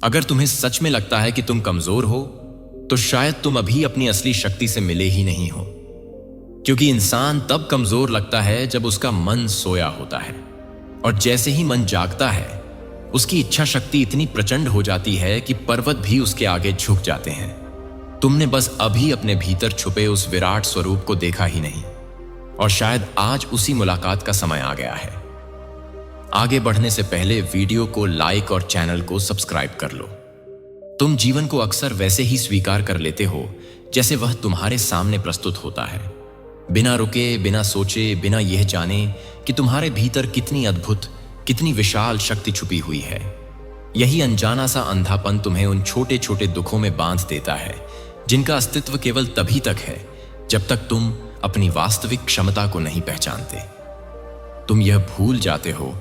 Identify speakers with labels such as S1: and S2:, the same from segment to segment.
S1: अगर तुम्हें सच में लगता है कि तुम कमजोर हो, तो शायद तुम अभी अपनी असली शक्ति से मिले ही नहीं हो। क्योंकि इंसान तब कमजोर लगता है जब उसका मन सोया होता है, और जैसे ही मन जागता है, उसकी इच्छा शक्ति इतनी प्रचंड हो जाती है कि पर्वत भी उसके आगे झुक जाते हैं। तुमने बस अभी अपने भीतर छुपे उस विराट स्वरूप को देखा ही नहीं, और शायद आज उसी मुलाकात का समय आ गया है। आगे बढ़ने से पहले वीडियो को लाइक और चैनल को सब्सक्राइब कर लो। तुम जीवन को अक्सर वैसे ही स्वीकार कर लेते हो जैसे वह तुम्हारे सामने प्रस्तुत होता है, बिना रुके, बिना सोचे, बिना यह जाने कि तुम्हारे भीतर कितनी अद्भुत, कितनी विशाल शक्ति छुपी हुई है। यही अनजाना सा अंधापन तुम्हें उन छोटे छोटे दुखों में बांध देता है, जिनका अस्तित्व केवल तभी तक है जब तक तुम अपनी वास्तविक क्षमता को नहीं पहचानते। तुम यह भूल जाते हो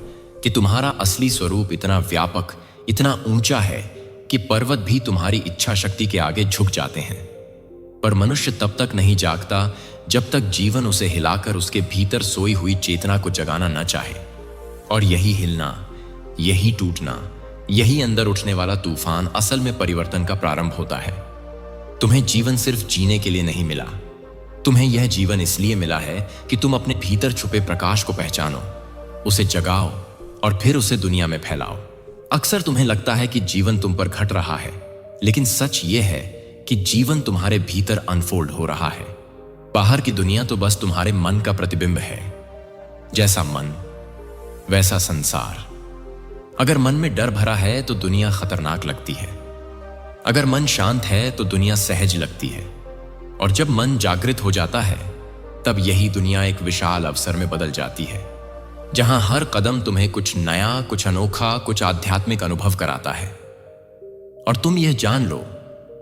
S1: कि तुम्हारा असली स्वरूप इतना व्यापक, इतना ऊंचा है कि पर्वत भी तुम्हारी इच्छा शक्ति के आगे झुक जाते हैं। पर मनुष्य तब तक नहीं जागता जब तक जीवन उसे हिलाकर उसके भीतर सोई हुई चेतना को जगाना न चाहे। और यही हिलना, यही टूटना, यही अंदर उठने वाला तूफान असल में परिवर्तन का प्रारंभ होता है। तुम्हें जीवन सिर्फ जीने के लिए नहीं मिला, तुम्हें यह जीवन इसलिए मिला है कि तुम अपने भीतर छुपे प्रकाश को पहचानो, उसे जगाओ और फिर उसे दुनिया में फैलाओ। अक्सर तुम्हें लगता है कि जीवन तुम पर घट रहा है, लेकिन सच यह है कि जीवन तुम्हारे भीतर अनफोल्ड हो रहा है। बाहर की दुनिया तो बस तुम्हारे मन का प्रतिबिंब है। जैसा मन वैसा संसार। अगर मन में डर भरा है तो दुनिया खतरनाक लगती है, अगर मन शांत है तो दुनिया सहज लगती है, और जब मन जागृत हो जाता है तब यही दुनिया एक विशाल अवसर में बदल जाती है, जहां हर कदम तुम्हें कुछ नया, कुछ अनोखा, कुछ आध्यात्मिक अनुभव कराता है। और तुम यह जान लो,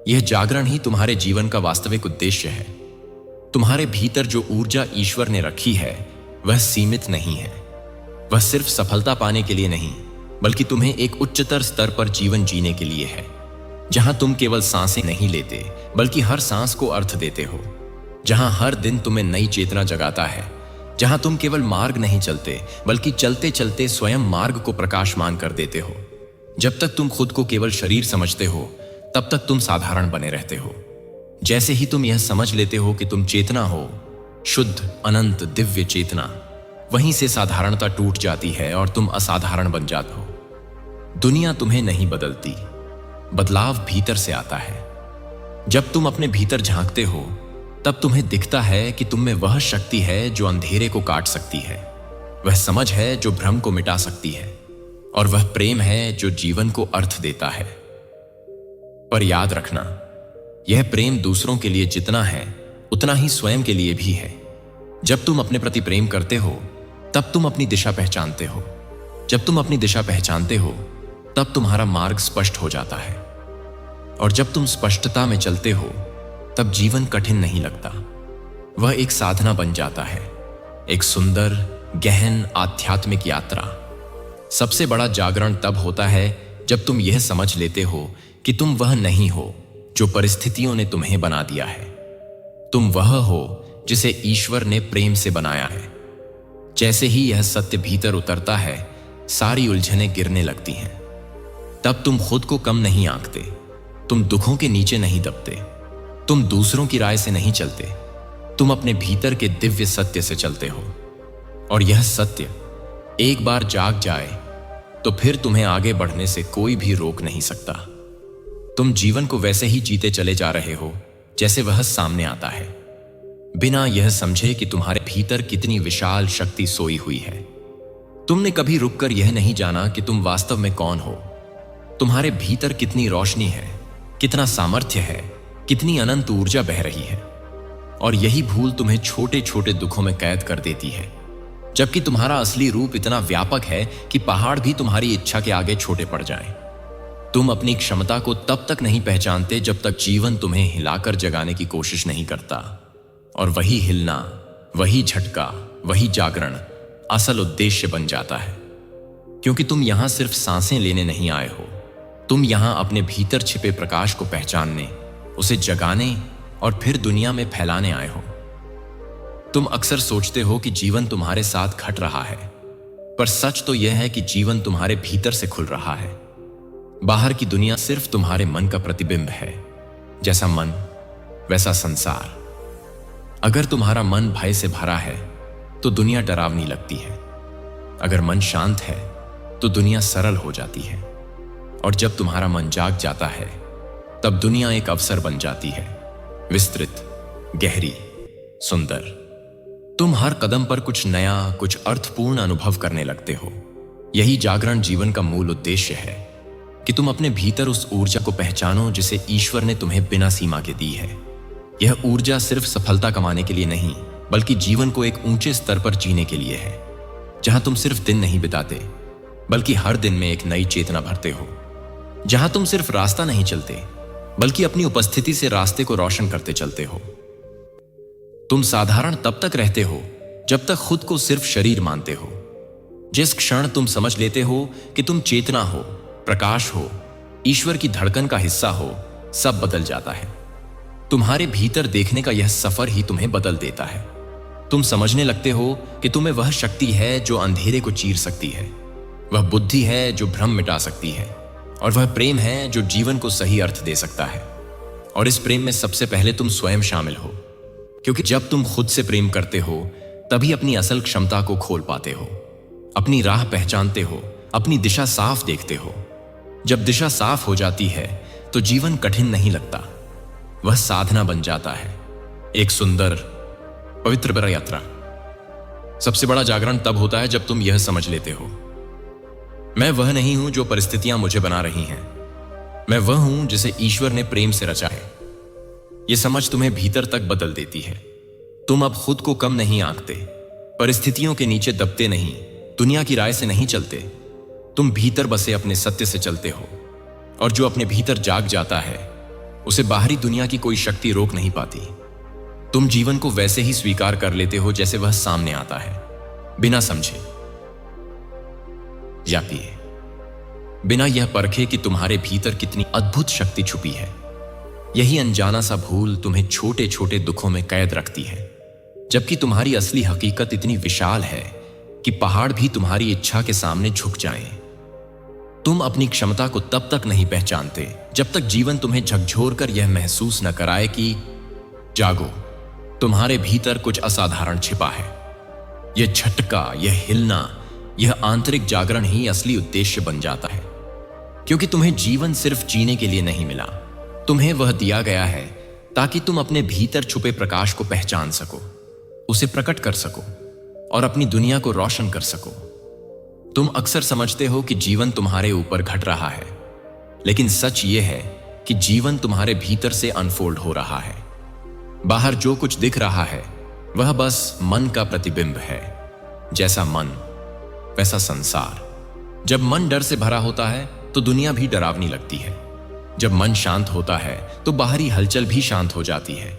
S1: यह जागरण ही तुम्हारे जीवन का वास्तविक उद्देश्य है। तुम्हारे भीतर जो ऊर्जा ईश्वर ने रखी है वह सीमित नहीं है। वह सिर्फ सफलता पाने के लिए नहीं, बल्कि तुम्हें एक उच्चतर स्तर पर जीवन जीने के लिए है, जहां तुम केवल सांसें नहीं लेते बल्कि हर सांस को अर्थ देते हो, जहां हर दिन तुम्हें नई चेतना जगाता है, जहां तुम केवल मार्ग नहीं चलते बल्कि चलते चलते स्वयं मार्ग को प्रकाशमान कर देते हो। जब तक तुम खुद को केवल शरीर समझते हो तब तक तुम साधारण बने रहते हो। जैसे ही तुम यह समझ लेते हो कि तुम चेतना हो, शुद्ध, अनंत, दिव्य चेतना, वहीं से साधारणता टूट जाती है और तुम असाधारण बन जाते हो। दुनिया तुम्हें नहीं बदलती, बदलाव भीतर से आता है। जब तुम अपने भीतर झांकते हो तब तुम्हें दिखता है कि तुम में वह शक्ति है जो अंधेरे को काट सकती है, वह समझ है जो भ्रम को मिटा सकती है, और वह प्रेम है जो जीवन को अर्थ देता है। पर याद रखना, यह प्रेम दूसरों के लिए जितना है उतना ही स्वयं के लिए भी है। जब तुम अपने प्रति प्रेम करते हो तब तुम अपनी दिशा पहचानते हो। जब तुम अपनी दिशा पहचानते हो तब तुम्हारा मार्ग स्पष्ट हो जाता है, और जब तुम स्पष्टता में चलते हो तब जीवन कठिन नहीं लगता। वह एक साधना बन जाता है, एक सुंदर, गहन आध्यात्मिक यात्रा। सबसे बड़ा जागरण तब होता है जब तुम यह समझ लेते हो कि तुम वह नहीं हो जो परिस्थितियों ने तुम्हें बना दिया है। तुम वह हो जिसे ईश्वर ने प्रेम से बनाया है। जैसे ही यह सत्य भीतर उतरता है, सारी उलझनें गिरने लगती हैं। तब तुम खुद को कम नहीं आंकते, तुम दुखों के नीचे नहीं दबते, तुम दूसरों की राय से नहीं चलते, तुम अपने भीतर के दिव्य सत्य से चलते हो। और यह सत्य एक बार जाग जाए तो फिर तुम्हें आगे बढ़ने से कोई भी रोक नहीं सकता। तुम जीवन को वैसे ही जीते चले जा रहे हो जैसे वह सामने आता है, बिना यह समझे कि तुम्हारे भीतर कितनी विशाल शक्ति सोई हुई है। तुमने कभी रुककर यह नहीं जाना कि तुम वास्तव में कौन हो, तुम्हारे भीतर कितनी रोशनी है, कितना सामर्थ्य है, कितनी अनंत ऊर्जा बह रही है। और यही भूल तुम्हें छोटे छोटे दुखों में कैद कर देती है, जबकि तुम्हारा असली रूप इतना व्यापक है कि पहाड़ भी तुम्हारी इच्छा के आगे छोटे पड़ जाएं। तुम अपनी क्षमता को तब तक नहीं पहचानते जब तक जीवन तुम्हें हिलाकर जगाने की कोशिश नहीं करता। और वही हिलना, वही झटका, वही जागरण असल उद्देश्य बन जाता है। क्योंकि तुम यहां सिर्फ सांसें लेने नहीं आए हो, तुम यहां अपने भीतर छिपे प्रकाश को पहचानने, उसे जगाने और फिर दुनिया में फैलाने आए हो। तुम अक्सर सोचते हो कि जीवन तुम्हारे साथ घट रहा है, पर सच तो यह है कि जीवन तुम्हारे भीतर से खुल रहा है। बाहर की दुनिया सिर्फ तुम्हारे मन का प्रतिबिंब है। जैसा मन वैसा संसार। अगर तुम्हारा मन भय से भरा है तो दुनिया डरावनी लगती है। अगर मन शांत है तो दुनिया सरल हो जाती है। और जब तुम्हारा मन जाग जाता है तब दुनिया एक अवसर बन जाती है, विस्तृत, गहरी, सुंदर। तुम हर कदम पर कुछ नया, कुछ अर्थपूर्ण अनुभव करने लगते हो। यही जागरण जीवन का मूल उद्देश्य है कि तुम अपने भीतर उस ऊर्जा को पहचानो जिसे ईश्वर ने तुम्हें बिना सीमा के दी है। यह ऊर्जा सिर्फ सफलता कमाने के लिए नहीं, बल्कि जीवन को एक ऊंचे स्तर पर जीने के लिए है, जहां तुम सिर्फ दिन नहीं बिताते, बल्कि हर दिन में एक नई चेतना भरते हो। जहां तुम सिर्फ रास्ता नहीं चलते, बल्कि अपनी उपस्थिति से रास्ते को रोशन करते चलते हो। तुम साधारण तब तक रहते हो जब तक खुद को सिर्फ शरीर मानते हो। जिस क्षण तुम समझ लेते हो कि तुम चेतना हो, प्रकाश हो, ईश्वर की धड़कन का हिस्सा हो, सब बदल जाता है। तुम्हारे भीतर देखने का यह सफर ही तुम्हें बदल देता है। तुम समझने लगते हो कि तुम्हें वह शक्ति है जो अंधेरे को चीर सकती है, वह बुद्धि है जो भ्रम मिटा सकती है, और वह प्रेम है जो जीवन को सही अर्थ दे सकता है। और इस प्रेम में सबसे पहले तुम स्वयं शामिल हो, क्योंकि जब तुम खुद से प्रेम करते हो तभी अपनी असल क्षमता को खोल पाते हो, अपनी राह पहचानते हो, अपनी दिशा साफ देखते हो। जब दिशा साफ हो जाती है तो जीवन कठिन नहीं लगता, वह साधना बन जाता है, एक सुंदर, पवित्र यात्रा। सबसे बड़ा जागरण तब होता है जब तुम यह समझ लेते हो, मैं वह नहीं हूं जो परिस्थितियां मुझे बना रही हैं, मैं वह हूं जिसे ईश्वर ने प्रेम से रचा है। यह समझ तुम्हें भीतर तक बदल देती है। तुम अब खुद को कम नहीं आंकते, परिस्थितियों के नीचे दबते नहीं, दुनिया की राय से नहीं चलते। तुम भीतर बसे अपने सत्य से चलते हो, और जो अपने भीतर जाग जाता है उसे बाहरी दुनिया की कोई शक्ति रोक नहीं पाती। तुम जीवन को वैसे ही स्वीकार कर लेते हो जैसे वह सामने आता है, बिना समझे या पिए, बिना यह परखे कि तुम्हारे भीतर कितनी अद्भुत शक्ति छुपी है। यही अनजाना सा भूल तुम्हें छोटे छोटे दुखों में कैद रखती है, जबकि तुम्हारी असली हकीकत इतनी विशाल है कि पहाड़ भी तुम्हारी इच्छा के सामने झुक जाएं। तुम अपनी क्षमता को तब तक नहीं पहचानते जब तक जीवन तुम्हें झकझोर कर यह महसूस न कराए कि जागो, तुम्हारे भीतर कुछ असाधारण छिपा है। यह झटका, यह हिलना, यह आंतरिक जागरण ही असली उद्देश्य बन जाता है, क्योंकि तुम्हें जीवन सिर्फ जीने के लिए नहीं मिला, तुम्हें वह दिया गया है ताकि तुम अपने भीतर छुपे प्रकाश को पहचान सको, उसे प्रकट कर सको और अपनी दुनिया को रोशन कर सको। तुम अक्सर समझते हो कि जीवन तुम्हारे ऊपर घट रहा है, लेकिन सच यह है कि जीवन तुम्हारे भीतर से अनफोल्ड हो रहा है। बाहर जो कुछ दिख रहा है वह बस मन का प्रतिबिंब है। जैसा मन वैसा संसार। जब मन डर से भरा होता है तो दुनिया भी डरावनी लगती है। जब मन शांत होता है तो बाहरी हलचल भी शांत हो जाती है,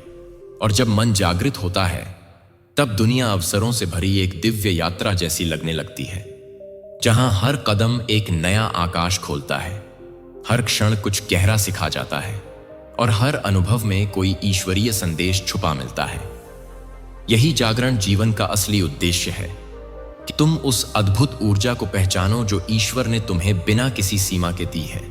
S1: और जब मन जागृत होता है तब दुनिया अवसरों से भरी एक दिव्य यात्रा जैसी लगने लगती है, जहां हर कदम एक नया आकाश खोलता है, हर क्षण कुछ गहरा सिखा जाता है, और हर अनुभव में कोई ईश्वरीय संदेश छुपा मिलता है। यही जागरण जीवन का असली उद्देश्य है कि तुम उस अद्भुत ऊर्जा को पहचानो जो ईश्वर ने तुम्हें बिना किसी सीमा के दी है।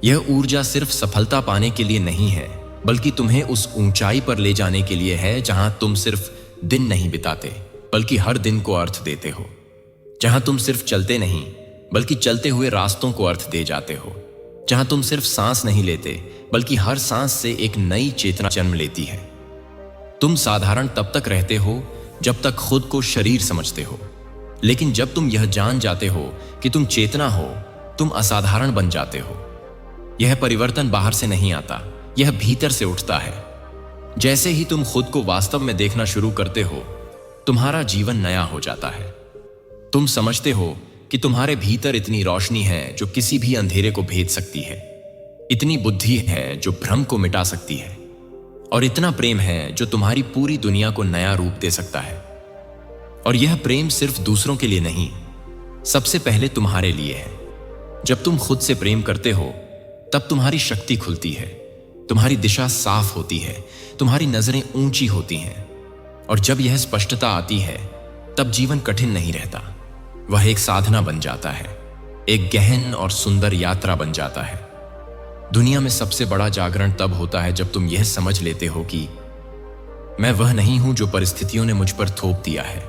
S1: यह ऊर्जा सिर्फ सफलता पाने के लिए नहीं है, बल्कि तुम्हें उस ऊंचाई पर ले जाने के लिए है जहां तुम सिर्फ दिन नहीं बिताते, बल्कि हर दिन को अर्थ देते हो। जहां तुम सिर्फ चलते नहीं, बल्कि चलते हुए रास्तों को अर्थ दे जाते हो। जहां तुम सिर्फ सांस नहीं लेते, बल्कि हर सांस से एक नई चेतना जन्म लेती है। तुम साधारण तब तक रहते हो जब तक खुद को शरीर समझते हो, लेकिन जब तुम यह जान जाते हो कि तुम चेतना हो, तुम असाधारण बन जाते हो। यह परिवर्तन बाहर से नहीं आता, यह भीतर से उठता है। जैसे ही तुम खुद को वास्तव में देखना शुरू करते हो, तुम्हारा जीवन नया हो जाता है। तुम समझते हो कि तुम्हारे भीतर इतनी रोशनी है जो किसी भी अंधेरे को भेद सकती है, इतनी बुद्धि है जो भ्रम को मिटा सकती है, और इतना प्रेम है जो तुम्हारी पूरी दुनिया को नया रूप दे सकता है। और यह प्रेम सिर्फ दूसरों के लिए नहीं, सबसे पहले तुम्हारे लिए है। जब तुम खुद से प्रेम करते हो तब तुम्हारी शक्ति खुलती है, तुम्हारी दिशा साफ होती है, तुम्हारी नजरें ऊंची होती हैं, और जब यह स्पष्टता आती है तब जीवन कठिन नहीं रहता, वह एक साधना बन जाता है। एक गहन और सुंदर यात्रा बन जाता है। दुनिया में सबसे बड़ा जागरण तब होता है जब तुम यह समझ लेते हो कि मैं वह नहीं हूं जो परिस्थितियों ने मुझ पर थोप दिया है,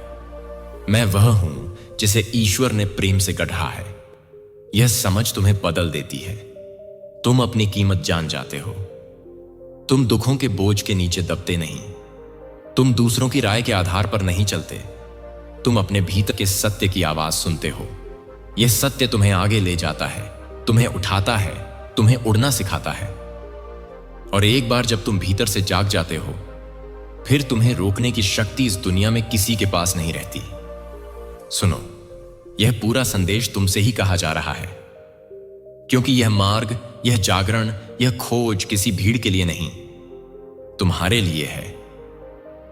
S1: मैं वह हूं जिसे ईश्वर ने प्रेम से गढ़ा है। यह समझ तुम्हें बदल देती है। तुम अपनी कीमत जान जाते हो। तुम दुखों के बोझ के नीचे दबते नहीं। तुम दूसरों की राय के आधार पर नहीं चलते। तुम अपने भीतर के सत्य की आवाज सुनते हो। यह सत्य तुम्हें आगे ले जाता है, तुम्हें उठाता है, तुम्हें उड़ना सिखाता है। और एक बार जब तुम भीतर से जाग जाते हो, फिर तुम्हें रोकने की शक्ति इस दुनिया में किसी के पास नहीं रहती। सुनो, यह पूरा संदेश तुमसे ही कहा जा रहा है, क्योंकि यह मार्ग, यह जागरण, यह खोज किसी भीड़ के लिए नहीं, तुम्हारे लिए है।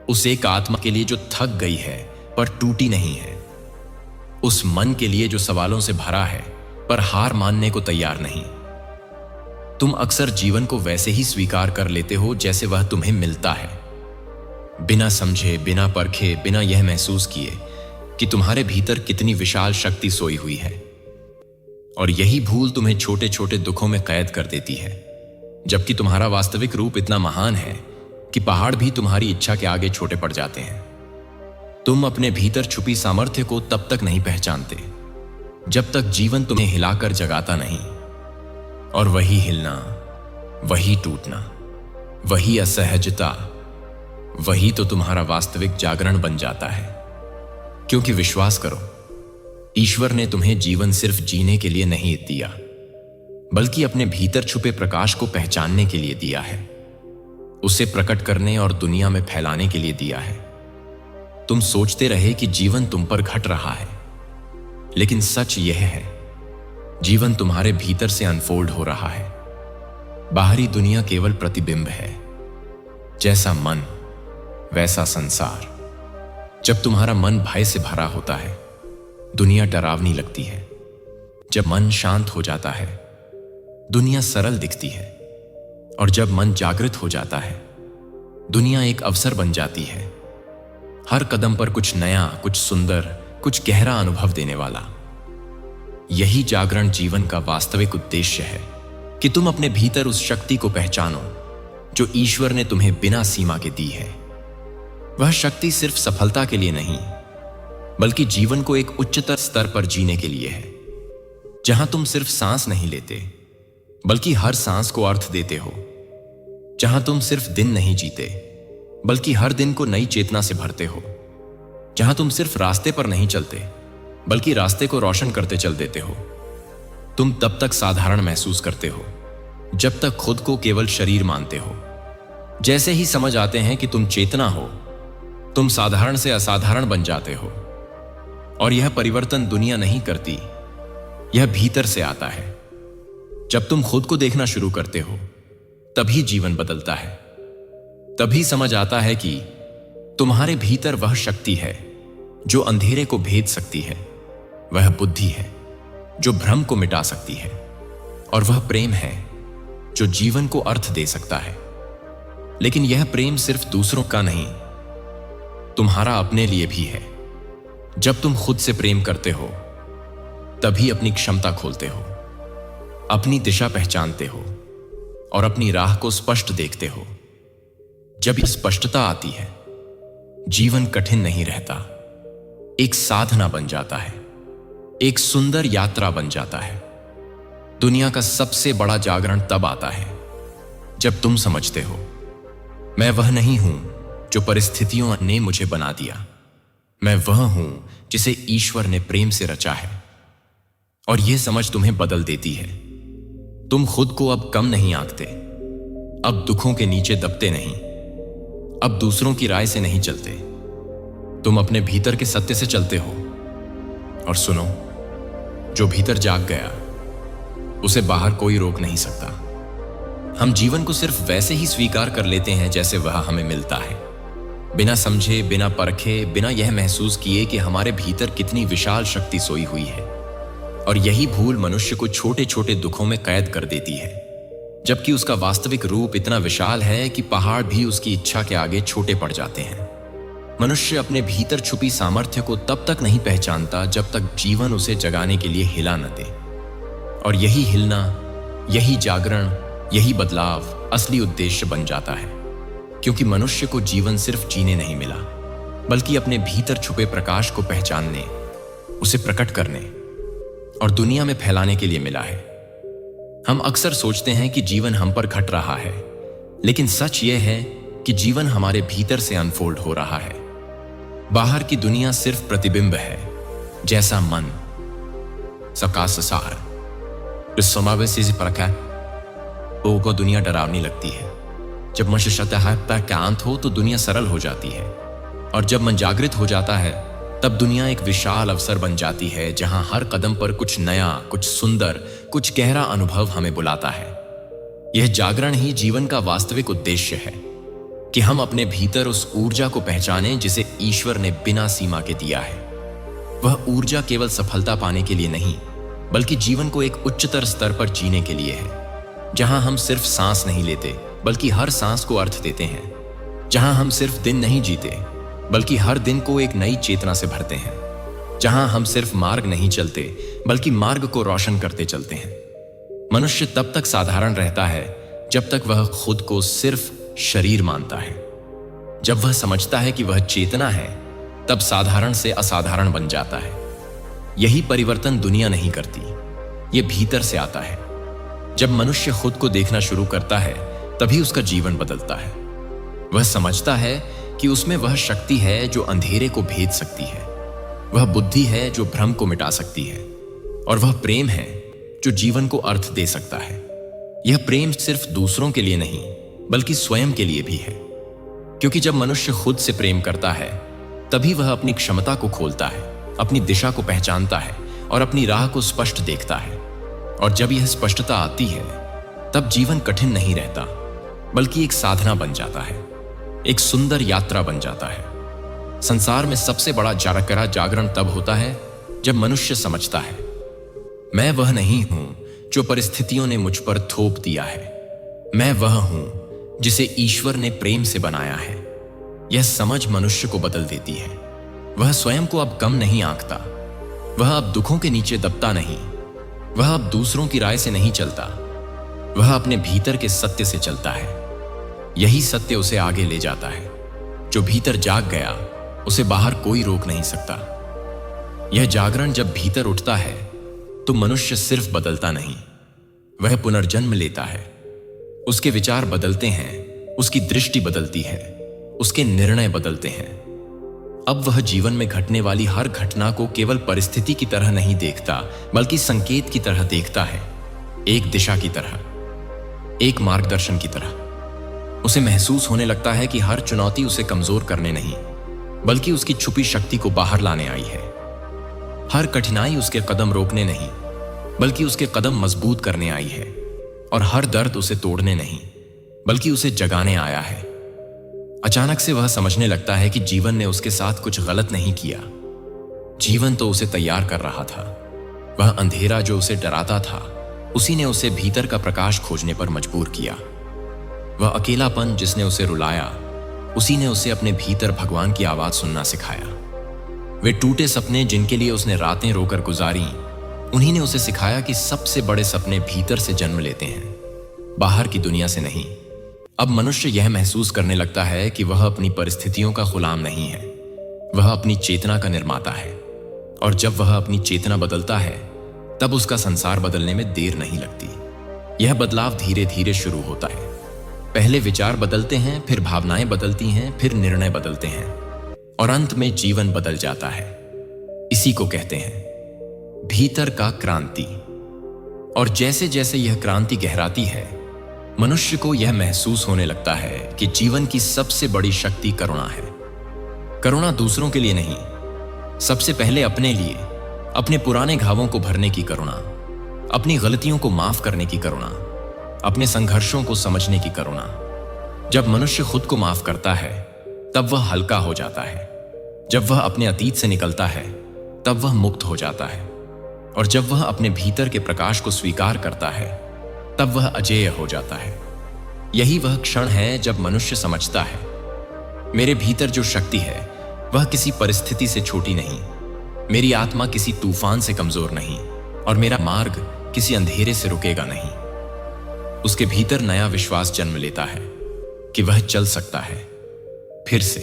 S1: उस एक आत्मा के लिए जो थक गई है पर टूटी नहीं है। उस मन के लिए जो सवालों से भरा है पर हार मानने को तैयार नहीं। तुम अक्सर जीवन को वैसे ही स्वीकार कर लेते हो जैसे वह तुम्हें मिलता है, बिना समझे, बिना परखे, बिना यह महसूस किए कि तुम्हारे भीतर कितनी विशाल शक्ति सोई हुई है। और यही भूल तुम्हें छोटे छोटे दुखों में कैद कर देती है, जबकि तुम्हारा वास्तविक रूप इतना महान है कि पहाड़ भी तुम्हारी इच्छा के आगे छोटे पड़ जाते हैं। तुम अपने भीतर छुपी सामर्थ्य को तब तक नहीं पहचानते जब तक जीवन तुम्हें हिलाकर जगाता नहीं। और वही हिलना, वही टूटना, वही असहजता, वही तो तुम्हारा वास्तविक जागरण बन जाता है। क्योंकि विश्वास करो, ईश्वर ने तुम्हें जीवन सिर्फ जीने के लिए नहीं दिया, बल्कि अपने भीतर छुपे प्रकाश को पहचानने के लिए दिया है, उसे प्रकट करने और दुनिया में फैलाने के लिए दिया है। तुम सोचते रहे कि जीवन तुम पर घट रहा है, लेकिन सच यह है, जीवन तुम्हारे भीतर से अनफोल्ड हो रहा है। बाहरी दुनिया केवल प्रतिबिंब है। जैसा मन वैसा संसार। जब तुम्हारा मन भय से भरा होता है, दुनिया डरावनी लगती है। जब मन शांत हो जाता है, दुनिया सरल दिखती है। और जब मन जागृत हो जाता है, दुनिया एक अवसर बन जाती है। हर कदम पर कुछ नया, कुछ सुंदर, कुछ गहरा अनुभव देने वाला। यही जागरण जीवन का वास्तविक उद्देश्य है कि तुम अपने भीतर उस शक्ति को पहचानो जो ईश्वर ने तुम्हें बिना सीमा के दी है। वह शक्ति सिर्फ सफलता के लिए नहीं, बल्कि जीवन को एक उच्चतर स्तर पर जीने के लिए है, जहां तुम सिर्फ सांस नहीं लेते, बल्कि हर सांस को अर्थ देते हो। जहां तुम सिर्फ दिन नहीं जीते, बल्कि हर दिन को नई चेतना से भरते हो। जहां तुम सिर्फ रास्ते पर नहीं चलते, बल्कि रास्ते को रोशन करते चल देते हो। तुम तब तक साधारण महसूस करते हो जब तक खुद को केवल शरीर मानते हो। जैसे ही समझ आते हैं कि तुम चेतना हो, तुम साधारण से असाधारण बन जाते हो। और यह परिवर्तन दुनिया नहीं करती, यह भीतर से आता है। जब तुम खुद को देखना शुरू करते हो, तभी जीवन बदलता है। तभी समझ आता है कि तुम्हारे भीतर वह शक्ति है जो अंधेरे को भेद सकती है, वह बुद्धि है जो भ्रम को मिटा सकती है, और वह प्रेम है जो जीवन को अर्थ दे सकता है। लेकिन यह प्रेम सिर्फ दूसरों का नहीं, तुम्हारा अपने लिए भी है। जब तुम खुद से प्रेम करते हो, तभी अपनी क्षमता खोलते हो, अपनी दिशा पहचानते हो और अपनी राह को स्पष्ट देखते हो। जब यह स्पष्टता आती है, जीवन कठिन नहीं रहता, एक साधना बन जाता है, एक सुंदर यात्रा बन जाता है। दुनिया का सबसे बड़ा जागरण तब आता है जब तुम समझते हो, मैं वह नहीं हूं जो परिस्थितियों ने मुझे बना दिया, मैं वह हूं जिसे ईश्वर ने प्रेम से रचा है। और यह समझ तुम्हें बदल देती है। तुम खुद को अब कम नहीं आंकते, अब दुखों के नीचे दबते नहीं, अब दूसरों की राय से नहीं चलते। तुम अपने भीतर के सत्य से चलते हो। और सुनो, जो भीतर जाग गया, उसे बाहर कोई रोक नहीं सकता। हम जीवन को सिर्फ वैसे ही स्वीकार कर लेते हैं जैसे वह हमें मिलता है, बिना समझे, बिना परखे, बिना यह महसूस किए कि हमारे भीतर कितनी विशाल शक्ति सोई हुई है। और यही भूल मनुष्य को छोटे छोटे दुखों में कैद कर देती है, जबकि उसका वास्तविक रूप इतना विशाल है कि पहाड़ भी उसकी इच्छा के आगे छोटे पड़ जाते हैं। मनुष्य अपने भीतर छुपी सामर्थ्य को तब तक नहीं पहचानता जब तक जीवन उसे जगाने के लिए हिला न दे। और यही हिलना, यही जागरण, यही बदलाव असली उद्देश्य बन जाता है। क्योंकि मनुष्य को जीवन सिर्फ जीने नहीं मिला, बल्कि अपने भीतर छुपे प्रकाश को पहचानने, उसे प्रकट करने और दुनिया में फैलाने के लिए मिला है। हम अक्सर सोचते हैं कि जीवन हम पर घट रहा है, लेकिन सच यह है कि जीवन हमारे भीतर से अनफोल्ड हो रहा है। बाहर की दुनिया सिर्फ प्रतिबिंब है, जैसा मन सकार को दुनिया डरावनी लगती है। जब मन शांत हो तो दुनिया सरल हो जाती है, और जब मन जागृत हो जाता है तब दुनिया एक विशाल अवसर बन जाती है, जहां हर कदम पर कुछ नया, कुछ सुंदर, कुछ गहरा अनुभव हमें बुलाता है। यह जागरण ही जीवन का वास्तविक उद्देश्य है कि हम अपने भीतर उस ऊर्जा को पहचानें जिसे ईश्वर ने बिना सीमा के दिया है। वह ऊर्जा केवल सफलता पाने के लिए नहीं, बल्कि जीवन को एक उच्चतर स्तर पर जीने के लिए है, जहां हम सिर्फ सांस नहीं लेते बल्कि हर सांस को अर्थ देते हैं, जहां हम सिर्फ दिन नहीं जीते बल्कि हर दिन को एक नई चेतना से भरते हैं, जहां हम सिर्फ मार्ग नहीं चलते बल्कि मार्ग को रोशन करते चलते हैं। मनुष्य तब तक साधारण रहता है जब तक वह खुद को सिर्फ शरीर मानता है। जब वह समझता है कि वह चेतना है, तब साधारण से असाधारण बन जाता है। यही परिवर्तन दुनिया नहीं करती, यह भीतर से आता है। जब मनुष्य खुद को देखना शुरू करता है, तभी उसका जीवन बदलता है। वह समझता है कि उसमें वह शक्ति है जो अंधेरे को भेद सकती है, वह बुद्धि है जो भ्रम को मिटा सकती है, और वह प्रेम है जो जीवन को अर्थ दे सकता है। यह प्रेम सिर्फ दूसरों के लिए नहीं, बल्कि स्वयं के लिए भी है। क्योंकि जब मनुष्य खुद से प्रेम करता है, तभी वह अपनी क्षमता को खोलता है, अपनी दिशा को पहचानता है और अपनी राह को स्पष्ट देखता है। और जब यह स्पष्टता आती है, तब जीवन कठिन नहीं रहता, बल्कि एक साधना बन जाता है, एक सुंदर यात्रा बन जाता है। संसार में सबसे बड़ा जागरण तब होता है जब मनुष्य समझता है, मैं वह नहीं हूं जो परिस्थितियों ने मुझ पर थोप दिया है, मैं वह हूं जिसे ईश्वर ने प्रेम से बनाया है। यह समझ मनुष्य को बदल देती है। वह स्वयं को अब कम नहीं आंकता, वह अब दुखों के नीचे दबता नहीं, वह अब दूसरों की राय से नहीं चलता, वह अपने भीतर के सत्य से चलता है। यही सत्य उसे आगे ले जाता है। जो भीतर जाग गया, उसे बाहर कोई रोक नहीं सकता। यह जागरण जब भीतर उठता है, तो मनुष्य सिर्फ बदलता नहीं, वह पुनर्जन्म लेता है। उसके विचार बदलते हैं, उसकी दृष्टि बदलती है, उसके निर्णय बदलते हैं। अब वह जीवन में घटने वाली हर घटना को केवल परिस्थिति की तरह नहीं देखता, बल्कि संकेत की तरह देखता है, एक दिशा की तरह, एक मार्गदर्शन की तरह। उसे महसूस होने लगता है कि हर चुनौती उसे कमजोर करने नहीं, बल्कि उसकी छुपी शक्ति को बाहर लाने आई है। हर कठिनाई उसके कदम रोकने नहीं, बल्कि उसके कदम मजबूत करने आई है। और हर दर्द उसे तोड़ने नहीं, बल्कि उसे जगाने आया है। अचानक से वह समझने लगता है कि जीवन ने उसके साथ कुछ गलत नहीं किया। जीवन तो उसे तैयार कर रहा था। वह अंधेरा जो उसे डराता था, उसी ने उसे भीतर का प्रकाश खोजने पर मजबूर किया। वह अकेलापन जिसने उसे रुलाया, उसी ने उसे अपने भीतर भगवान की आवाज सुनना सिखाया। वे टूटे सपने जिनके लिए उसने रातें रोकर गुजारी, उन्हीं ने उसे सिखाया कि सबसे बड़े सपने भीतर से जन्म लेते हैं, बाहर की दुनिया से नहीं। अब मनुष्य यह महसूस करने लगता है कि वह अपनी परिस्थितियों का गुलाम नहीं है, वह अपनी चेतना का निर्माता है। और जब वह अपनी चेतना बदलता है, तब उसका संसार बदलने में देर नहीं लगती। यह बदलाव धीरे धीरे शुरू होता है। पहले विचार बदलते हैं, फिर भावनाएं बदलती हैं, फिर निर्णय बदलते हैं, और अंत में जीवन बदल जाता है। इसी को कहते हैं भीतर का क्रांति। और जैसे जैसे यह क्रांति गहराती है, मनुष्य को यह महसूस होने लगता है कि जीवन की सबसे बड़ी शक्ति करुणा है। करुणा दूसरों के लिए नहीं, सबसे पहले अपने लिए, अपने पुराने घावों को भरने की करुणा, अपनी गलतियों को माफ करने की करुणा, अपने संघर्षों को समझने की करुणा। जब मनुष्य खुद को माफ करता है, तब वह हल्का हो जाता है। जब वह अपने अतीत से निकलता है, तब वह मुक्त हो जाता है। और जब वह अपने भीतर के प्रकाश को स्वीकार करता है, तब वह अजेय हो जाता है। यही वह क्षण है जब मनुष्य समझता है, मेरे भीतर जो शक्ति है वह किसी परिस्थिति से छोटी नहीं, मेरी आत्मा किसी तूफान से कमजोर नहीं, और मेरा मार्ग किसी अंधेरे से रुकेगा नहीं। उसके भीतर नया विश्वास जन्म लेता है कि वह चल सकता है फिर से,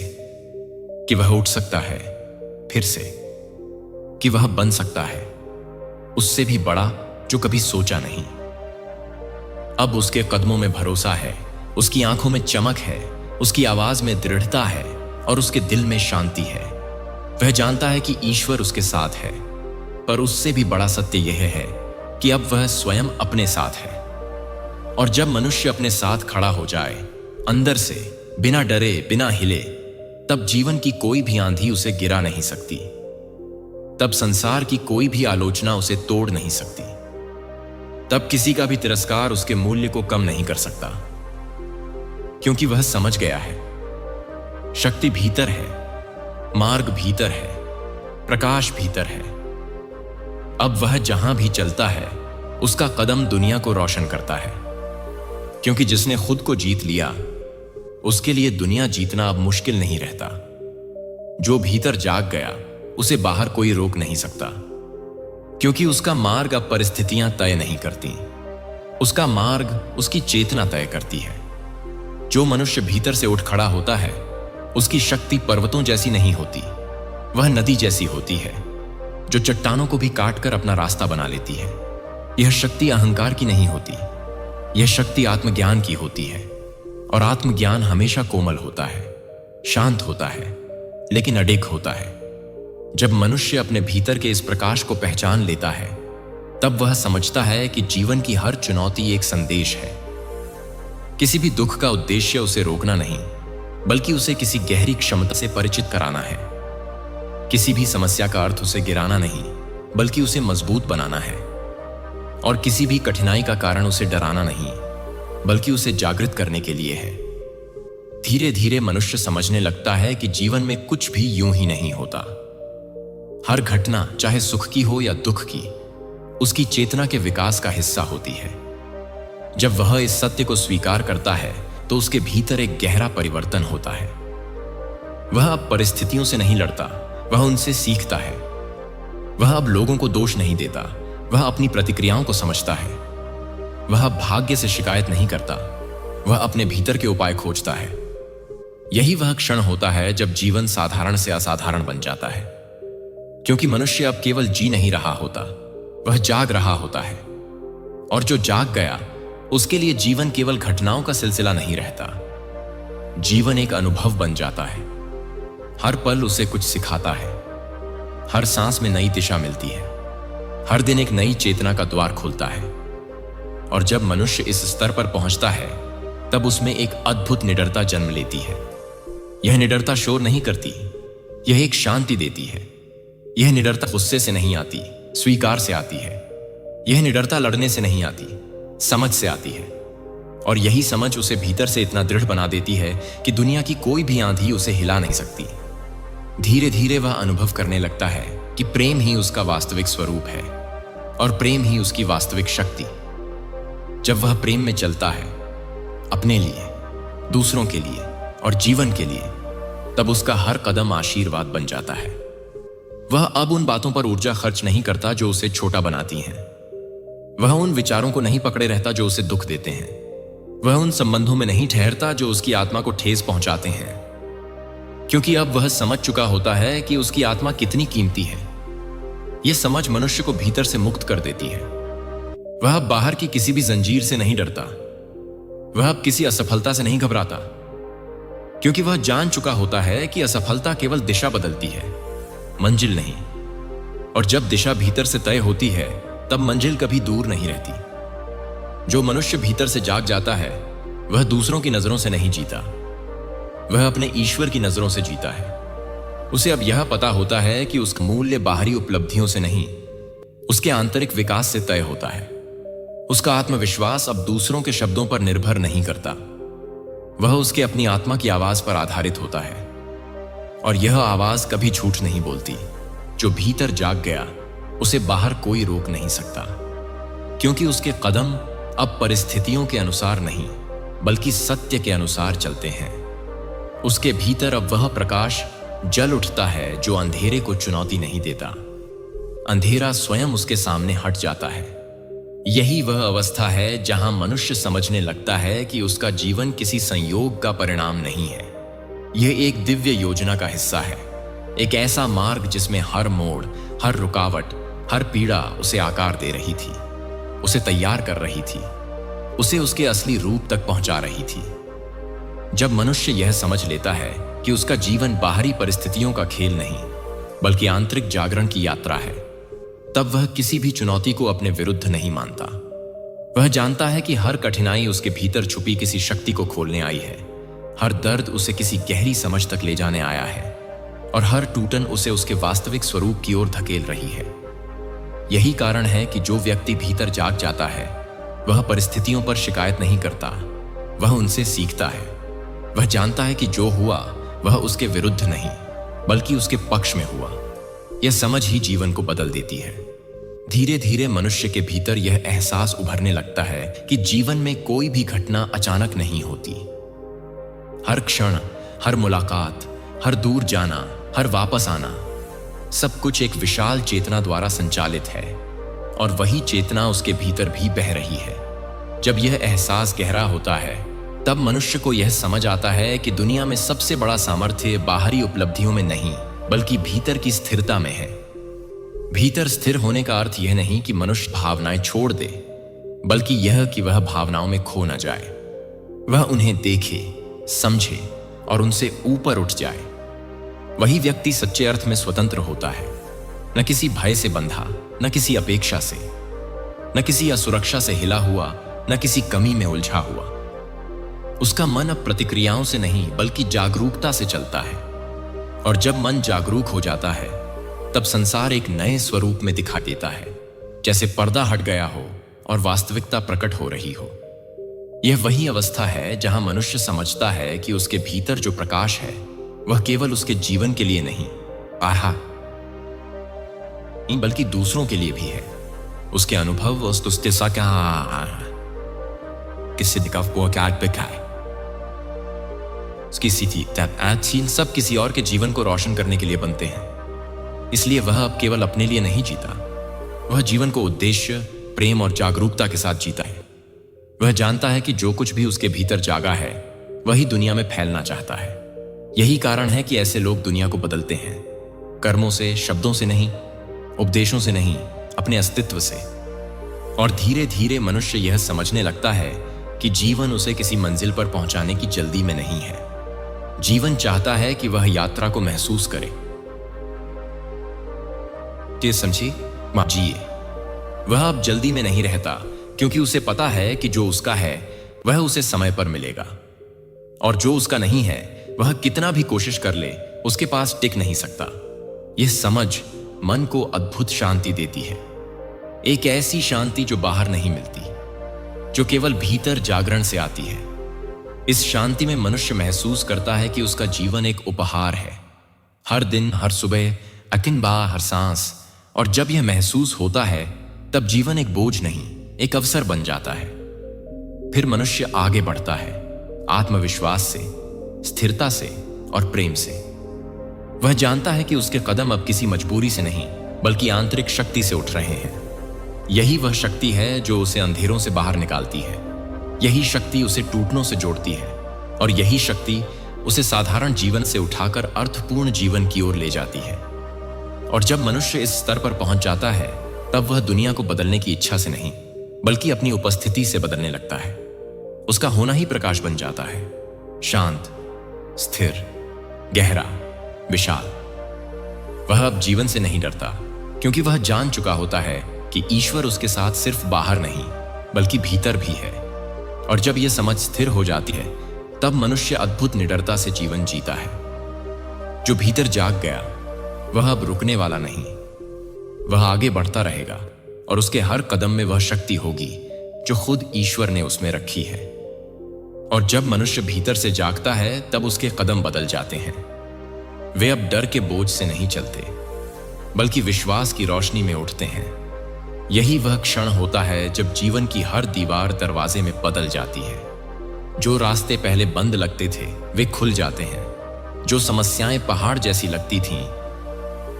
S1: कि वह उठ सकता है फिर से, कि वह बन सकता है उससे भी बड़ा जो कभी सोचा नहीं। अब उसके कदमों में भरोसा है, उसकी आंखों में चमक है, उसकी आवाज में दृढ़ता है और उसके दिल में शांति है। वह जानता है कि ईश्वर उसके साथ है, पर उससे भी बड़ा सत्य यह है कि अब वह स्वयं अपने साथ है। और जब मनुष्य अपने साथ खड़ा हो जाए, अंदर से, बिना डरे, बिना हिले, तब जीवन की कोई भी आंधी उसे गिरा नहीं सकती। तब संसार की कोई भी आलोचना उसे तोड़ नहीं सकती। तब किसी का भी तिरस्कार उसके मूल्य को कम नहीं कर सकता, क्योंकि वह समझ गया है शक्ति भीतर है, मार्ग भीतर है, प्रकाश भीतर है। अब वह जहां भी चलता है उसका कदम दुनिया को रोशन करता है, क्योंकि जिसने खुद को जीत लिया उसके लिए दुनिया जीतना अब मुश्किल नहीं रहता। जो भीतर जाग गया उसे बाहर कोई रोक नहीं सकता, क्योंकि उसका मार्ग अब परिस्थितियां तय नहीं करती, उसका मार्ग उसकी चेतना तय करती है। जो मनुष्य भीतर से उठ खड़ा होता है उसकी शक्ति पर्वतों जैसी नहीं होती, वह नदी जैसी होती है जो चट्टानों को भी काटकर अपना रास्ता बना लेती है। यह शक्ति अहंकार की नहीं होती, यह शक्ति आत्मज्ञान की होती है। और आत्मज्ञान हमेशा कोमल होता है, शांत होता है, लेकिन अडिग होता है। जब मनुष्य अपने भीतर के इस प्रकाश को पहचान लेता है, तब वह समझता है कि जीवन की हर चुनौती एक संदेश है। किसी भी दुख का उद्देश्य उसे रोकना नहीं, बल्कि उसे किसी गहरी क्षमता से परिचित कराना है। किसी भी समस्या का अर्थ उसे गिराना नहीं, बल्कि उसे मजबूत बनाना है। और किसी भी कठिनाई का कारण उसे डराना नहीं, बल्कि उसे जागृत करने के लिए है। धीरे धीरे मनुष्य समझने लगता है कि जीवन में कुछ भी यूं ही नहीं होता। हर घटना, चाहे सुख की हो या दुख की, उसकी चेतना के विकास का हिस्सा होती है। जब वह इस सत्य को स्वीकार करता है तो उसके भीतर एक गहरा परिवर्तन होता है। वह अब परिस्थितियों से नहीं लड़ता, वह उनसे सीखता है। वह अब लोगों को दोष नहीं देता, वह अपनी प्रतिक्रियाओं को समझता है। वह भाग्य से शिकायत नहीं करता, वह अपने भीतर के उपाय खोजता है। यही वह क्षण होता है जब जीवन साधारण से असाधारण बन जाता है, क्योंकि मनुष्य अब केवल जी नहीं रहा होता, वह जाग रहा होता है। और जो जाग गया उसके लिए जीवन केवल घटनाओं का सिलसिला नहीं रहता, जीवन एक अनुभव बन जाता है। हर पल उसे कुछ सिखाता है, हर सांस में नई दिशा मिलती है, हर दिन एक नई चेतना का द्वार खुलता है। और जब मनुष्य इस स्तर पर पहुंचता है, तब उसमें एक अद्भुत निडरता जन्म लेती है। यह निडरता शोर नहीं करती, यह एक शांति देती है। यह निडरता गुस्से से नहीं आती, स्वीकार से आती है। यह निडरता लड़ने से नहीं आती, समझ से आती है। और यही समझ उसे भीतर से इतना दृढ़ बना देती है कि दुनिया की कोई भी आंधी उसे हिला नहीं सकती। धीरे धीरे वह अनुभव करने लगता है कि प्रेम ही उसका वास्तविक स्वरूप है और प्रेम ही उसकी वास्तविक शक्ति। जब वह प्रेम में चलता है, अपने लिए, दूसरों के लिए और जीवन के लिए, तब उसका हर कदम आशीर्वाद बन जाता है। वह अब उन बातों पर ऊर्जा खर्च नहीं करता जो उसे छोटा बनाती हैं। वह उन विचारों को नहीं पकड़े रहता जो उसे दुख देते हैं। वह उन संबंधों में नहीं ठहरता जो उसकी आत्मा को ठेस पहुंचाते हैं, क्योंकि अब वह समझ चुका होता है कि उसकी आत्मा कितनी कीमती है। यह समझ मनुष्य को भीतर से मुक्त कर देती है। वह अब बाहर की किसी भी जंजीर से नहीं डरता, वह अब किसी असफलता से नहीं घबराता, क्योंकि वह जान चुका होता है कि असफलता केवल दिशा बदलती है, मंजिल नहीं। और जब दिशा भीतर से तय होती है, तब मंजिल कभी दूर नहीं रहती। जो मनुष्य भीतर से जाग जाता है, वह दूसरों की नजरों से नहीं जीता, वह अपने ईश्वर की नजरों से जीता है। उसे अब यह पता होता है कि उसका मूल्य बाहरी उपलब्धियों से नहीं, उसके आंतरिक विकास से तय होता है। उसका आत्मविश्वास अब दूसरों के शब्दों पर निर्भर नहीं करता, वह उसके अपनी आत्मा की आवाज पर आधारित होता है। और यह आवाज कभी झूठ नहीं बोलती। जो भीतर जाग गया उसे बाहर कोई रोक नहीं सकता, क्योंकि उसके कदम अब परिस्थितियों के अनुसार नहीं, बल्कि सत्य के अनुसार चलते हैं। उसके भीतर अब वह प्रकाश जल उठता है जो अंधेरे को चुनौती नहीं देता। अंधेरा स्वयं उसके सामने हट जाता है यही वह अवस्था है जहां मनुष्य समझने लगता है कि उसका जीवन किसी संयोग का परिणाम नहीं है। यह एक दिव्य योजना का हिस्सा है, एक ऐसा मार्ग जिसमें हर मोड़, हर रुकावट, हर पीड़ा उसे आकार दे रही थी, उसे तैयार कर रही थी, उसे उसके असली रूप तक पहुंचा रही थी। जब मनुष्य यह समझ लेता है कि उसका जीवन बाहरी परिस्थितियों का खेल नहीं बल्कि आंतरिक जागरण की यात्रा है, तब वह किसी भी चुनौती को अपने विरुद्ध नहीं मानता। वह जानता है कि हर कठिनाई उसके भीतर छुपी किसी शक्ति को खोलने आई है, हर दर्द उसे किसी गहरी समझ तक ले जाने आया है और हर टूटन उसे उसके वास्तविक स्वरूप की ओर धकेल रही है। यही कारण है कि जो व्यक्ति भीतर जाग जाता है वह परिस्थितियों पर शिकायत नहीं करता, वह उनसे सीखता है। वह जानता है कि जो हुआ वह उसके विरुद्ध नहीं बल्कि उसके पक्ष में हुआ। यह समझ ही जीवन को बदल देती है। धीरे धीरे मनुष्य के भीतर यह एहसास उभरने लगता है कि जीवन में कोई भी घटना अचानक नहीं होती। हर क्षण, हर मुलाकात, हर दूर जाना, हर वापस आना, सब कुछ एक विशाल चेतना द्वारा संचालित है और वही चेतना उसके भीतर भी बह रही है। जब यह एहसास गहरा होता है तब मनुष्य को यह समझ आता है कि दुनिया में सबसे बड़ा सामर्थ्य बाहरी उपलब्धियों में नहीं बल्कि भीतर की स्थिरता में है। भीतर स्थिर होने का अर्थ यह नहीं कि मनुष्य भावनाएं छोड़ दे, बल्कि यह कि वह भावनाओं में खो न जाए। वह उन्हें देखे, समझे और उनसे ऊपर उठ जाए। वही व्यक्ति सच्चे अर्थ में स्वतंत्र होता है, न किसी भय से बंधा, न किसी अपेक्षा से, न किसी असुरक्षा से हिला हुआ, न किसी कमी में उलझा हुआ। उसका मन अब प्रतिक्रियाओं से नहीं बल्कि जागरूकता से चलता है और जब मन जागरूक हो जाता है तब संसार एक नए स्वरूप में दिखाई देता है, जैसे पर्दा हट गया हो और वास्तविकता प्रकट हो रही हो। यह वही अवस्था है जहां मनुष्य समझता है कि उसके भीतर जो प्रकाश है वह केवल उसके जीवन के लिए नहीं बल्कि दूसरों के लिए भी है। उसके अनुभव सब किसी और के जीवन को रोशन करने के लिए बनते हैं। इसलिए वह अब केवल अपने लिए नहीं जीता, वह जीवन को उद्देश्य, प्रेम और जागरूकता के साथ जीता है। वह जानता है कि जो कुछ भी उसके भीतर जागा है वही दुनिया में फैलना चाहता है। यही कारण है कि ऐसे लोग दुनिया को बदलते हैं, कर्मों से, शब्दों से नहीं, उपदेशों से नहीं, अपने अस्तित्व से। और धीरे धीरे मनुष्य यह समझने लगता है कि जीवन उसे किसी मंजिल पर पहुंचाने की जल्दी में नहीं है। जीवन चाहता है कि वह यात्रा को महसूस करे, समझिए, जिए। वह अब जल्दी में नहीं रहता क्योंकि उसे पता है कि जो उसका है वह उसे समय पर मिलेगा और जो उसका नहीं है वह कितना भी कोशिश कर ले उसके पास टिक नहीं सकता। यह समझ मन को अद्भुत शांति देती है, एक ऐसी शांति जो बाहर नहीं मिलती, जो केवल भीतर जागरण से आती है। इस शांति में मनुष्य महसूस करता है कि उसका जीवन एक उपहार है, हर दिन, हर सुबह, अकिन-बा, हर सांस। और जब यह महसूस होता है तब जीवन एक बोझ नहीं, एक अवसर बन जाता है। फिर मनुष्य आगे बढ़ता है, आत्मविश्वास से, स्थिरता से और प्रेम से। वह जानता है कि उसके कदम अब किसी मजबूरी से नहीं बल्कि आंतरिक शक्ति से उठ रहे हैं। यही वह शक्ति है जो उसे अंधेरों से बाहर निकालती है। यही शक्ति उसे टूटनों से जोड़ती है और यही शक्ति उसे साधारण जीवन से उठाकर अर्थपूर्ण जीवन की ओर ले जाती है। और जब मनुष्य इस स्तर पर पहुंच जाता है तब वह दुनिया को बदलने की इच्छा से नहीं बल्कि अपनी उपस्थिति से बदलने लगता है। उसका होना ही प्रकाश बन जाता है, शांत, स्थिर, गहरा, विशाल। वह अब जीवन से नहीं डरता क्योंकि वह जान चुका होता है कि ईश्वर उसके साथ सिर्फ बाहर नहीं बल्कि भीतर भी है। और जब यह समझ स्थिर हो जाती है तब मनुष्य अद्भुत निडरता से जीवन जीता है। जो भीतर जाग गया वह अब रुकने वाला नहीं, वह आगे बढ़ता रहेगा और उसके हर कदम में वह शक्ति होगी जो खुद ईश्वर ने उसमें रखी है। और जब मनुष्य भीतर से जागता है तब उसके कदम बदल जाते हैं। वे अब डर के बोझ से नहीं चलते बल्कि विश्वास की रोशनी में उठते हैं। यही वह क्षण होता है जब जीवन की हर दीवार दरवाजे में बदल जाती है। जो रास्ते पहले बंद लगते थे वे खुल जाते हैं। जो समस्याएं पहाड़ जैसी लगती थीं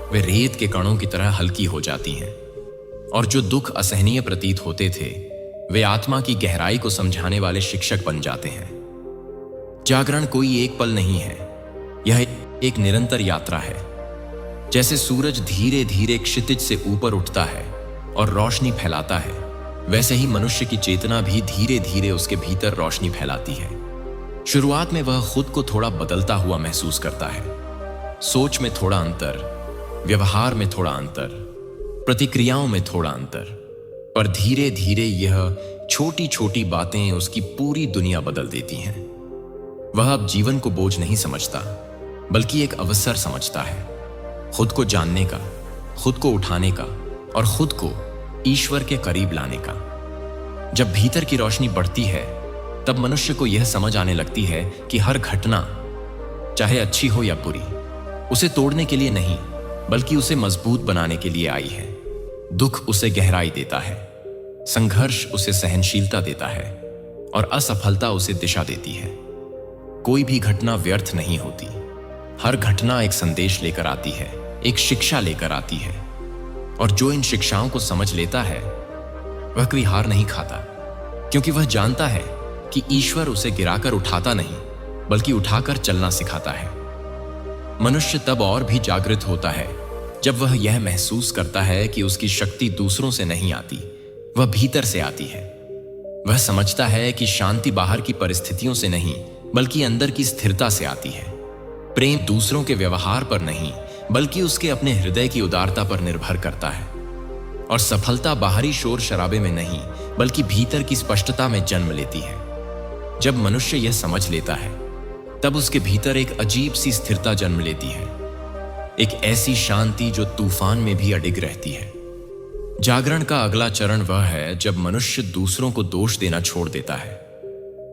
S1: वे रेत के कणों की तरह हल्की हो जाती हैं। और जो दुख असहनीय प्रतीत होते थे वे आत्मा की गहराई को समझाने वाले शिक्षक बन जाते हैं। जागरण कोई एक पल नहीं है, यह एक निरंतर यात्रा है। जैसे सूरज धीरे धीरे क्षितिज से ऊपर उठता है और रोशनी फैलाता है, वैसे ही मनुष्य की चेतना भी धीरे धीरे उसके भीतर रोशनी फैलाती है। शुरुआत में वह खुद को थोड़ा बदलता हुआ महसूस करता है, सोच में थोड़ा अंतर, व्यवहार में थोड़ा अंतर, प्रतिक्रियाओं में थोड़ा अंतर, पर धीरे धीरे यह छोटी छोटी बातें उसकी पूरी दुनिया बदल देती हैं। वह अब जीवन को बोझ नहीं समझता, बल्कि एक अवसर समझता है, खुद को जानने का, खुद को उठाने का और खुद को ईश्वर के करीब लाने का। जब भीतर की रोशनी बढ़ती है तब मनुष्य को यह समझ आने लगती है कि हर घटना, चाहे अच्छी हो या बुरी, उसे तोड़ने के लिए नहीं बल्कि उसे मजबूत बनाने के लिए आई है। दुख उसे गहराई देता है, संघर्ष उसे सहनशीलता देता है और असफलता उसे दिशा देती है। कोई भी घटना व्यर्थ नहीं होती, हर घटना एक संदेश लेकर आती है, एक शिक्षा लेकर आती है। और जो इन शिक्षाओं को समझ लेता है वह कभी हार नहीं खाता, क्योंकि वह जानता है कि ईश्वर उसे गिराकर उठाता नहीं बल्कि उठाकर चलना सिखाता है। मनुष्य तब और भी जागृत होता है जब वह यह महसूस करता है कि उसकी शक्ति दूसरों से नहीं आती, वह भीतर से आती है। वह समझता है कि शांति बाहर की परिस्थितियों से नहीं बल्कि अंदर की स्थिरता से आती है। प्रेम दूसरों के व्यवहार पर नहीं बल्कि उसके अपने हृदय की उदारता पर निर्भर करता है। और सफलता बाहरी शोर शराबे में नहीं बल्कि भीतर की स्पष्टता में जन्म लेती है। जब मनुष्य यह समझ लेता है तब उसके भीतर एक अजीब सी स्थिरता जन्म लेती है, एक ऐसी शांति जो तूफान में भी अडिग रहती है। जागरण का अगला चरण वह है जब मनुष्य दूसरों को दोष देना छोड़ देता है।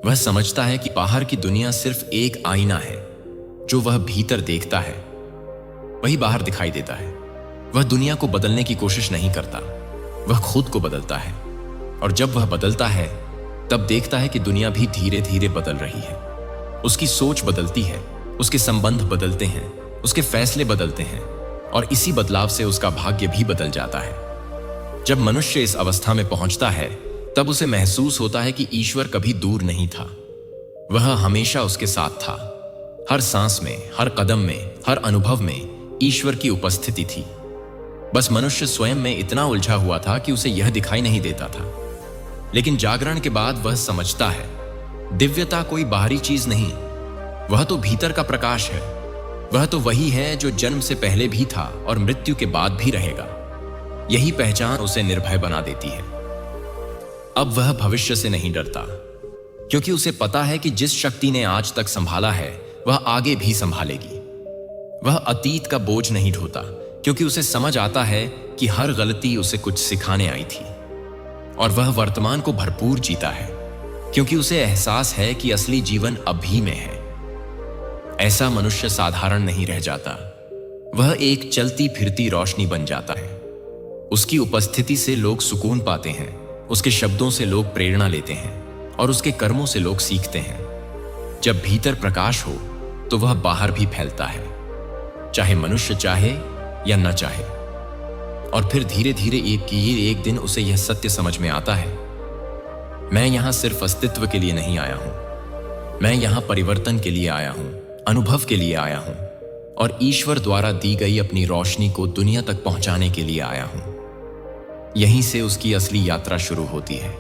S1: वह समझता है कि बाहर की दुनिया सिर्फ एक आईना है, जो वह भीतर देखता है वही बाहर दिखाई देता है। वह दुनिया को बदलने की कोशिश नहीं करता, वह खुद को बदलता है। और जब वह बदलता है तब देखता है कि दुनिया भी धीरे धीरे बदल रही है। उसकी सोच बदलती है, उसके संबंध बदलते हैं, उसके फैसले बदलते हैं और इसी बदलाव से उसका भाग्य भी बदल जाता है। जब मनुष्य इस अवस्था में पहुंचता है तब उसे महसूस होता है कि ईश्वर कभी दूर नहीं था, वह हमेशा उसके साथ था। हर सांस में, हर कदम में, हर अनुभव में ईश्वर की उपस्थिति थी। बस मनुष्य स्वयं में इतना उलझा हुआ था कि उसे यह दिखाई नहीं देता था। लेकिन जागरण के बाद वह समझता है, दिव्यता कोई बाहरी चीज नहीं, वह तो भीतर का प्रकाश है। वह तो वही है जो जन्म से पहले भी था और मृत्यु के बाद भी रहेगा। यही पहचान उसे निर्भय बना देती है। अब वह भविष्य से नहीं डरता, क्योंकि उसे पता है कि जिस शक्ति ने आज तक संभाला है वह आगे भी संभालेगी। वह अतीत का बोझ नहीं ढोता, क्योंकि उसे समझ आता है कि हर गलती उसे कुछ सिखाने आई थी। और वह वर्तमान को भरपूर जीता है, क्योंकि उसे एहसास है कि असली जीवन अभी में है। ऐसा मनुष्य साधारण नहीं रह जाता, वह एक चलती फिरती रोशनी बन जाता है। उसकी उपस्थिति से लोग सुकून पाते हैं, उसके शब्दों से लोग प्रेरणा लेते हैं और उसके कर्मों से लोग सीखते हैं। जब भीतर प्रकाश हो तो वह बाहर भी फैलता है, चाहे मनुष्य चाहे या न चाहे। और फिर धीरे धीरे एक दिन उसे यह सत्य समझ में आता है, मैं यहां सिर्फ अस्तित्व के लिए नहीं आया हूं, मैं यहां परिवर्तन के लिए आया हूं, अनुभव के लिए आया हूं और ईश्वर द्वारा दी गई अपनी रोशनी को दुनिया तक पहुंचाने के लिए आया हूं। यहीं से उसकी असली यात्रा शुरू होती है,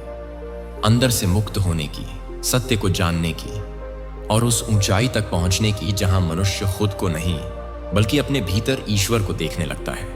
S1: अंदर से मुक्त होने की, सत्य को जानने की और उस ऊंचाई तक पहुंचने की जहां मनुष्य खुद को नहीं बल्कि अपने भीतर ईश्वर को देखने लगता है।